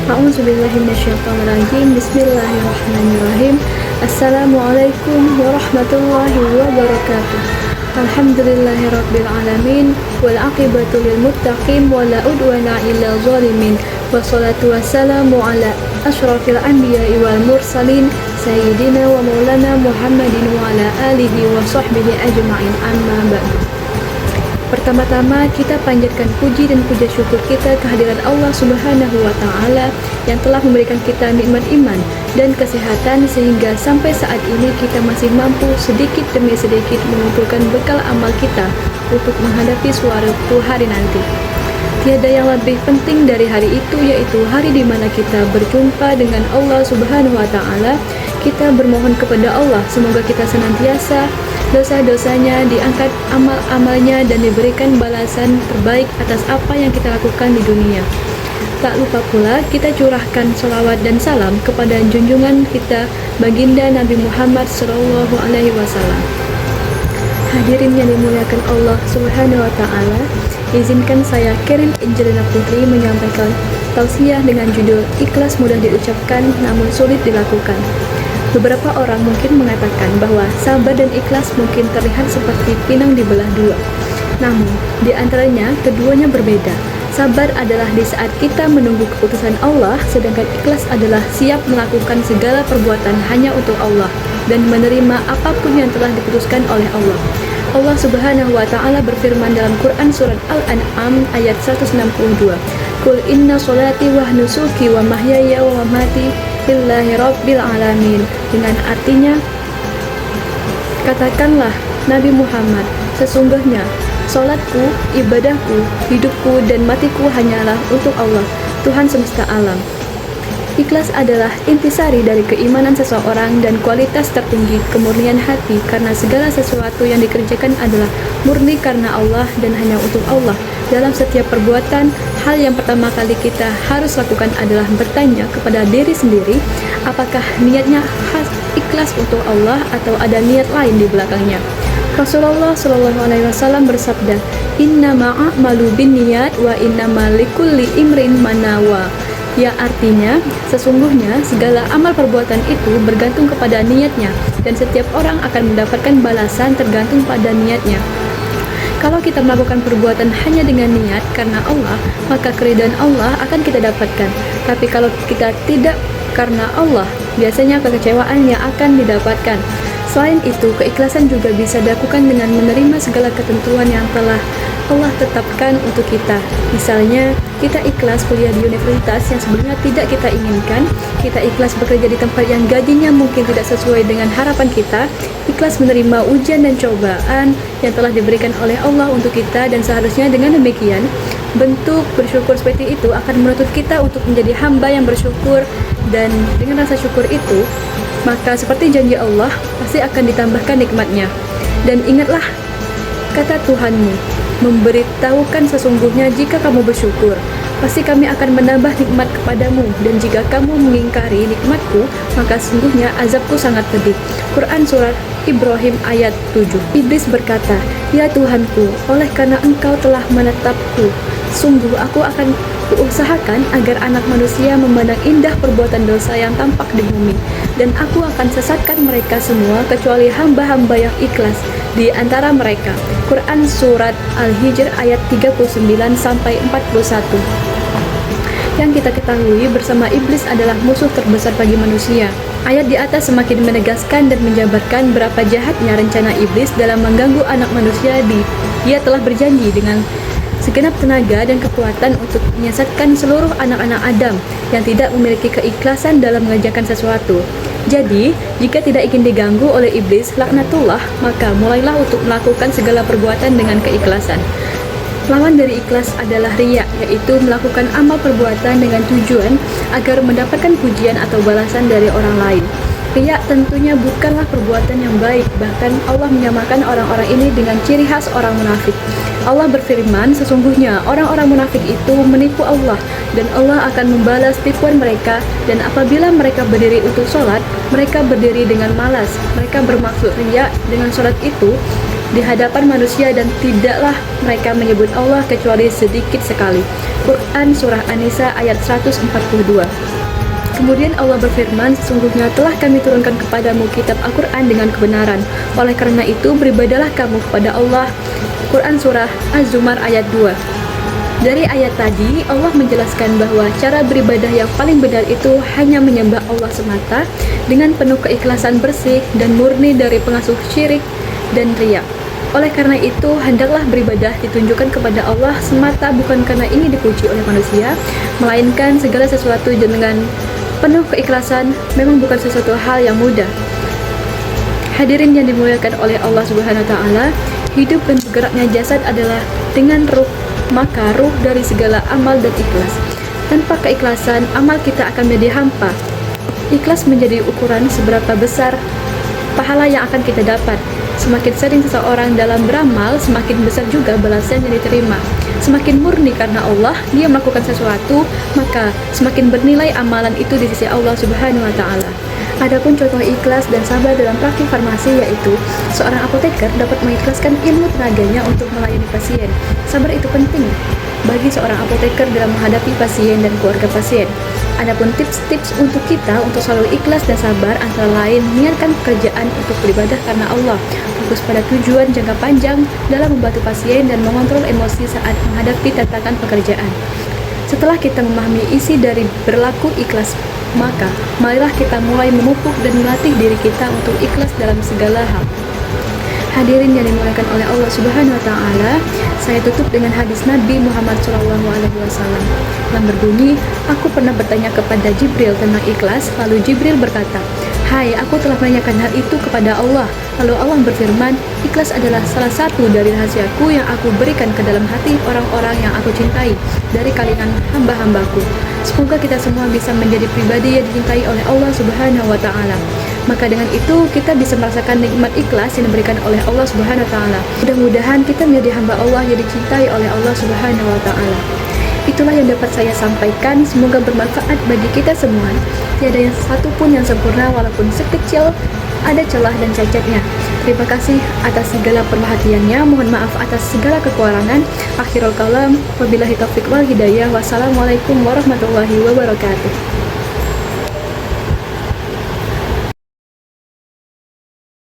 A'udzubillahi minasyaitonirrajim. Bismillahirrahmanirrahim. Assalamualaikum warahmatullahi wabarakatuh. Alhamdulillahirabbil alamin wal aqibatu lil muttaqin wala udwana illa zalimin. Wassalatu wassalamu ala asyrafil anbiya'i wal mursalin sayyidina wa maulana Muhammadin wa ala alihi wa sahbihi ajma'in. Amma ba'du. Pertama-tama kita panjatkan puji dan puja syukur kita kehadiran Allah Subhanahu wa Ta'ala yang telah memberikan kita nikmat iman dan kesehatan sehingga sampai saat ini kita masih mampu sedikit demi sedikit mengumpulkan bekal amal kita untuk menghadapi suatu hari nanti. Tiada yang lebih penting dari hari itu, yaitu hari di mana kita berjumpa dengan Allah Subhanahu wa Ta'ala. Kita bermohon kepada Allah semoga kita senantiasa dosa-dosanya diangkat, amal-amalnya, dan diberikan balasan terbaik atas apa yang kita lakukan di dunia. Tak lupa pula kita curahkan sholawat dan salam kepada junjungan kita baginda Nabi Muhammad SAW. Hadirin yang dimuliakan Allah Subhanahu wa Ta'ala, izinkan saya Karen Angelina Putri menyampaikan tausiah dengan judul Ikhlas mudah diucapkan namun sulit dilakukan. Beberapa orang mungkin mengatakan bahwa sabar dan ikhlas mungkin terlihat seperti pinang dibelah dua. Namun, di antaranya keduanya berbeda. Sabar adalah di saat kita menunggu keputusan Allah, sedangkan ikhlas adalah siap melakukan segala perbuatan hanya untuk Allah dan menerima apapun yang telah diputuskan oleh Allah. Allah Subhanahu wa Ta'ala berfirman dalam Quran surat Al-An'am ayat 162. Qul inna sholati wa nusuki wa mahyaya wa mamati lillahi rabbil alamin. Dengan artinya, katakanlah Nabi Muhammad, sesungguhnya salatku, ibadahku, hidupku dan matiku hanyalah untuk Allah, Tuhan semesta alam. Ikhlas adalah intisari dari keimanan seseorang dan kualitas tertinggi kemurnian hati, karena segala sesuatu yang dikerjakan adalah murni karena Allah dan hanya untuk Allah. Dalam setiap perbuatan, hal yang pertama kali kita harus lakukan adalah bertanya kepada diri sendiri, apakah niatnya ikhlas untuk Allah atau ada niat lain di belakangnya. Rasulullah SAW bersabda, Inna ma'amalu bin niyat wa inna likulli imrin manawa. Ya, artinya, sesungguhnya segala amal perbuatan itu bergantung kepada niatnya, dan setiap orang akan mendapatkan balasan tergantung pada niatnya. Kalau kita melakukan perbuatan hanya dengan niat karena Allah, maka keridhaan Allah akan kita dapatkan. Tapi kalau kita tidak karena Allah, biasanya kekecewaan yang akan didapatkan. Selain itu, keikhlasan juga bisa dilakukan dengan menerima segala ketentuan yang telah Allah tetapkan untuk kita. Misalnya, kita ikhlas kuliah di universitas yang sebenarnya tidak kita inginkan, kita ikhlas bekerja di tempat yang gajinya mungkin tidak sesuai dengan harapan kita, ikhlas menerima ujian dan cobaan yang telah diberikan oleh Allah untuk kita, dan seharusnya dengan demikian, bentuk bersyukur seperti itu akan menuntut kita untuk menjadi hamba yang bersyukur, dan dengan rasa syukur itu, maka seperti janji Allah, pasti akan ditambahkan nikmatnya. Dan ingatlah kata Tuhanmu, memberitahukan sesungguhnya jika kamu bersyukur, pasti kami akan menambah nikmat kepadamu, dan jika kamu mengingkari nikmatku, maka sesungguhnya azabku sangat pedih. Quran surat Ibrahim ayat 7. Iblis berkata, Ya Tuhanku, oleh karena engkau telah menetapku, sungguh aku akan usahakan agar anak manusia memandang indah perbuatan dosa yang tampak di bumi, dan aku akan sesatkan mereka semua kecuali hamba-hamba yang ikhlas di antara mereka. Quran surat Al-Hijr ayat 39-41. Yang kita ketahui bersama iblis adalah musuh terbesar bagi manusia. Ayat di atas semakin menegaskan dan menjabarkan berapa jahatnya rencana iblis dalam mengganggu anak manusia. Dia telah berjanji dengan segenap tenaga dan kekuatan untuk menyesatkan seluruh anak-anak Adam yang tidak memiliki keikhlasan dalam mengerjakan sesuatu. Jadi, jika tidak ingin diganggu oleh iblis, laknatullah, maka mulailah untuk melakukan segala perbuatan dengan keikhlasan. Lawan dari ikhlas adalah riya, yaitu melakukan amal perbuatan dengan tujuan agar mendapatkan pujian atau balasan dari orang lain. Riya tentunya bukanlah perbuatan yang baik, bahkan Allah menyamakan orang-orang ini dengan ciri khas orang munafik. Allah berfirman, sesungguhnya orang-orang munafik itu menipu Allah, dan Allah akan membalas tipuan mereka, dan apabila mereka berdiri untuk sholat, mereka berdiri dengan malas. Mereka bermaksud riya dengan sholat itu, di hadapan manusia dan tidaklah mereka menyebut Allah kecuali sedikit sekali. Quran Surah An-Nisa ayat 142. Kemudian Allah berfirman, sesungguhnya telah kami turunkan kepadamu kitab Al-Quran dengan kebenaran. Oleh karena itu, beribadahlah kamu kepada Allah. Quran Surah Az-Zumar ayat 2. Dari ayat tadi, Allah menjelaskan bahwa cara beribadah yang paling benar itu hanya menyembah Allah semata dengan penuh keikhlasan bersih dan murni dari pengasuh syirik dan riya. Oleh karena itu, hendaklah beribadah ditunjukkan kepada Allah semata bukan karena ingin dipuji oleh manusia, melainkan segala sesuatu dengan penuh keikhlasan memang bukan sesuatu hal yang mudah. Hadirin yang dimuliakan oleh Allah Subhanahu wa taala, hidup dan bergeraknya jasad adalah dengan ruh, maka ruh dari segala amal dan ikhlas. Tanpa keikhlasan, amal kita akan menjadi hampa. Ikhlas menjadi ukuran seberapa besar pahala yang akan kita dapat. Semakin sering seseorang dalam beramal, semakin besar juga balasan yang diterima. Semakin murni karena Allah dia melakukan sesuatu, maka semakin bernilai amalan itu di sisi Allah Subhanahu wa taala. Adapun contoh ikhlas dan sabar dalam praktik farmasi yaitu seorang apoteker dapat mengikhlaskan ilmu tenaganya untuk melayani pasien. Sabar itu penting bagi seorang apoteker dalam menghadapi pasien dan keluarga pasien. Adapun tips-tips untuk kita untuk selalu ikhlas dan sabar antara lain niatkan pekerjaan untuk beribadah karena Allah, fokus pada tujuan jangka panjang dalam membantu pasien dan mengontrol emosi saat menghadapi tantangan pekerjaan. Setelah kita memahami isi dari berlaku ikhlas, maka marilah kita mulai memupuk dan melatih diri kita untuk ikhlas dalam segala hal. Hadirin yang dimuliakan oleh Allah Subhanahu wa taala, saya tutup dengan hadis Nabi Muhammad SAW yang berbunyi, aku pernah bertanya kepada Jibril tentang ikhlas, lalu Jibril berkata, hai, aku telah menanyakan hal itu kepada Allah. Lalu Allah berfirman, ikhlas adalah salah satu dari rahasiaku yang aku berikan ke dalam hati orang-orang yang aku cintai dari kalangan hamba-hambaku. Semoga kita semua bisa menjadi pribadi yang dicintai oleh Allah Subhanahu wa taala. Maka dengan itu kita bisa merasakan nikmat ikhlas yang diberikan oleh Allah Subhanahu wa taala. Mudah-mudahan kita menjadi hamba Allah yang dicintai oleh Allah Subhanahu wa taala. Itulah yang dapat saya sampaikan, semoga bermanfaat bagi kita semua. Tiada yang satu pun yang sempurna walaupun sekecil ada celah dan cacatnya. Terima kasih atas segala perhatiannya, mohon maaf atas segala kekurangan. Akhirul kalam, wabillahi taufiq wal hidayah. Wassalamualaikum warahmatullahi wabarakatuh.